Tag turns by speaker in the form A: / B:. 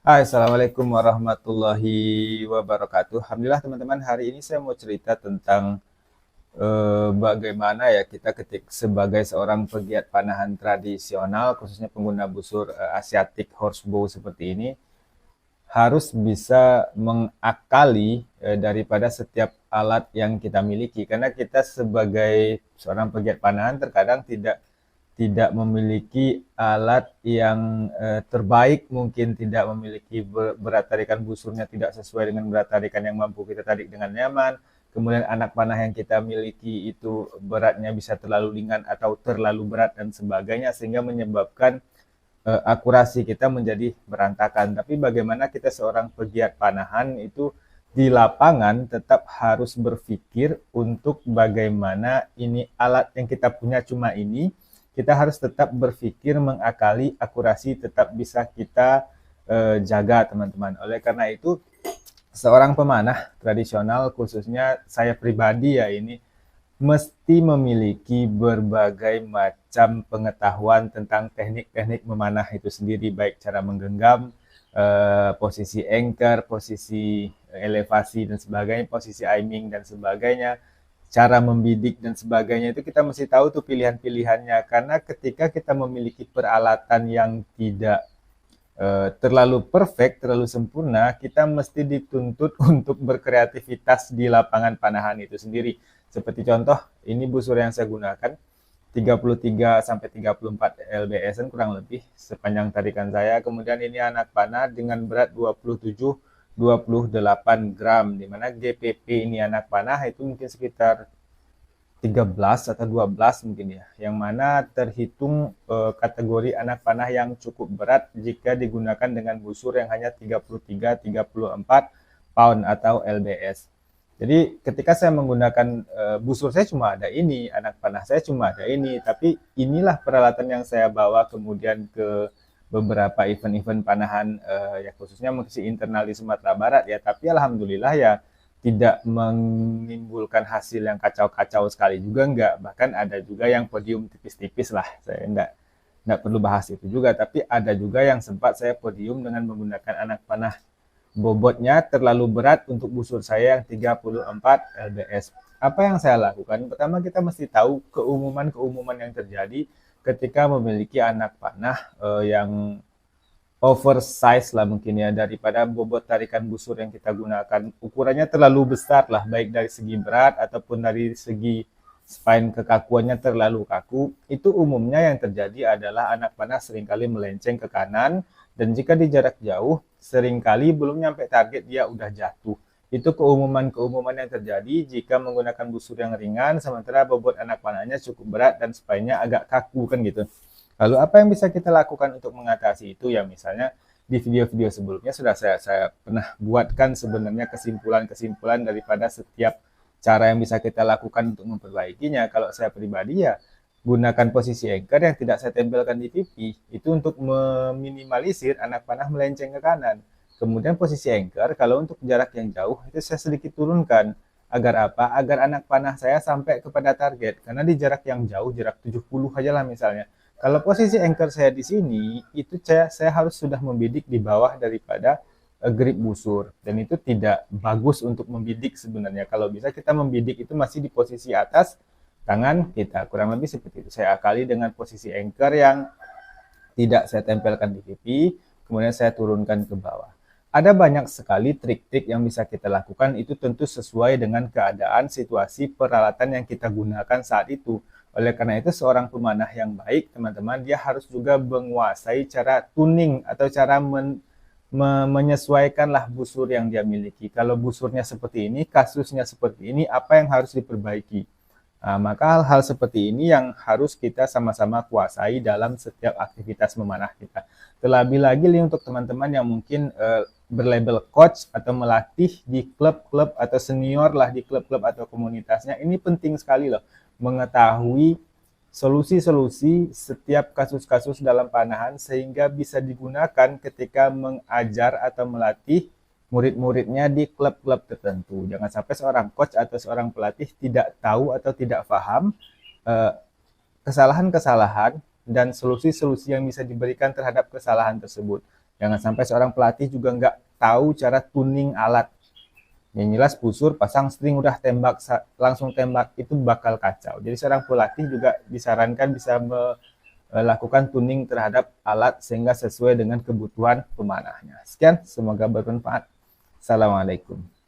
A: Hai, Assalamualaikum warahmatullahi wabarakatuh. Alhamdulillah teman-teman, hari ini saya mau cerita tentang bagaimana ya kita sebagai seorang pegiat panahan tradisional, khususnya pengguna busur Asiatic Horsebow seperti ini, harus bisa mengakali daripada setiap alat yang kita miliki. Karena kita sebagai seorang pegiat panahan terkadang tidak memiliki alat yang terbaik, mungkin tidak memiliki berat tarikan busurnya tidak sesuai dengan berat tarikan yang mampu kita tarik dengan nyaman. Kemudian anak panah yang kita miliki itu beratnya bisa terlalu ringan atau terlalu berat dan sebagainya, sehingga menyebabkan akurasi kita menjadi berantakan. Tapi bagaimana kita seorang pegiat panahan itu di lapangan tetap harus berpikir untuk bagaimana ini alat yang kita punya cuma ini, kita harus tetap berpikir mengakali akurasi tetap bisa kita jaga teman-teman. Oleh karena itu seorang pemanah tradisional, khususnya saya pribadi ya, ini mesti memiliki berbagai macam pengetahuan tentang teknik-teknik memanah itu sendiri, baik cara menggenggam, posisi anchor, posisi elevasi dan sebagainya, posisi aiming dan sebagainya, cara membidik dan sebagainya. Itu kita mesti tahu tuh pilihan-pilihannya, karena ketika kita memiliki peralatan yang tidak terlalu perfect, terlalu sempurna, kita mesti dituntut untuk berkreativitas di lapangan panahan itu sendiri. Seperti contoh, ini busur yang saya gunakan 33 sampai 34 lbs kurang lebih sepanjang tarikan saya. Kemudian ini anak panah dengan berat 27-28 gram, di mana GPP ini anak panah itu mungkin sekitar 13 atau 12 mungkin ya, yang mana terhitung kategori anak panah yang cukup berat jika digunakan dengan busur yang hanya 33-34 pound atau lbs. Jadi ketika saya menggunakan busur saya cuma ada ini, anak panah saya cuma ada ini, tapi inilah peralatan yang saya bawa kemudian ke beberapa event-event panahan, ya khususnya musisi internal di Sumatera Barat ya, tapi alhamdulillah ya tidak menimbulkan hasil yang kacau-kacau sekali juga enggak, bahkan ada juga yang podium tipis-tipis lah, saya enggak perlu bahas itu juga, tapi ada juga yang sempat saya podium dengan menggunakan anak panah bobotnya terlalu berat untuk busur saya yang 34 lbs. Apa yang saya lakukan? Pertama, kita mesti tahu keumuman-keumuman yang terjadi ketika memiliki anak panah yang oversize lah mungkin ya, daripada bobot tarikan busur yang kita gunakan. Ukurannya terlalu besar lah, baik dari segi berat ataupun dari segi spine kekakuannya terlalu kaku. Itu umumnya yang terjadi adalah anak panah seringkali melenceng ke kanan, dan jika di jarak jauh seringkali belum nyampe target dia udah jatuh. Itu keumuman-keumuman yang terjadi jika menggunakan busur yang ringan sementara bobot anak panahnya cukup berat dan spine-nya agak kaku kan gitu. Lalu apa yang bisa kita lakukan untuk mengatasi itu? Ya misalnya di video-video sebelumnya sudah saya pernah buatkan sebenarnya kesimpulan-kesimpulan daripada setiap cara yang bisa kita lakukan untuk memperbaikinya. Kalau saya pribadi ya gunakan posisi anchor yang tidak saya tempelkan di pipi, itu untuk meminimalisir anak panah melenceng ke kanan. Kemudian posisi anchor kalau untuk jarak yang jauh itu saya sedikit turunkan. Agar apa? Agar anak panah saya sampai kepada target. Karena di jarak yang jauh, jarak 70 aja lah misalnya, kalau posisi anchor saya di sini, itu saya harus sudah membidik di bawah daripada grip busur. Dan itu tidak bagus untuk membidik sebenarnya. Kalau bisa kita membidik itu masih di posisi atas tangan kita. Kurang lebih seperti itu. Saya akali dengan posisi anchor yang tidak saya tempelkan di pipi, kemudian saya turunkan ke bawah. Ada banyak sekali trik-trik yang bisa kita lakukan, itu tentu sesuai dengan keadaan, situasi, peralatan yang kita gunakan saat itu. Oleh karena itu, seorang pemanah yang baik, teman-teman, dia harus juga menguasai cara tuning atau cara menyesuaikanlah busur yang dia miliki. Kalau busurnya seperti ini, kasusnya seperti ini, apa yang harus diperbaiki? Nah, maka hal-hal seperti ini yang harus kita sama-sama kuasai dalam setiap aktivitas memanah kita. Terlebih lagi untuk teman-teman yang mungkin berlabel coach atau melatih di klub-klub atau senior lah di klub-klub atau komunitasnya, ini penting sekali loh mengetahui solusi-solusi setiap kasus-kasus dalam panahan sehingga bisa digunakan ketika mengajar atau melatih murid-muridnya di klub-klub tertentu. Jangan sampai seorang coach atau seorang pelatih tidak tahu atau tidak paham eh, kesalahan-kesalahan dan solusi-solusi yang bisa diberikan terhadap kesalahan tersebut. Jangan sampai seorang pelatih juga nggak tahu cara tuning alat. Yang jelas busur, pasang string, udah tembak, langsung tembak, itu bakal kacau. Jadi seorang pelatih juga disarankan bisa melakukan tuning terhadap alat sehingga sesuai dengan kebutuhan pemanahnya. Sekian, semoga bermanfaat. Assalamualaikum.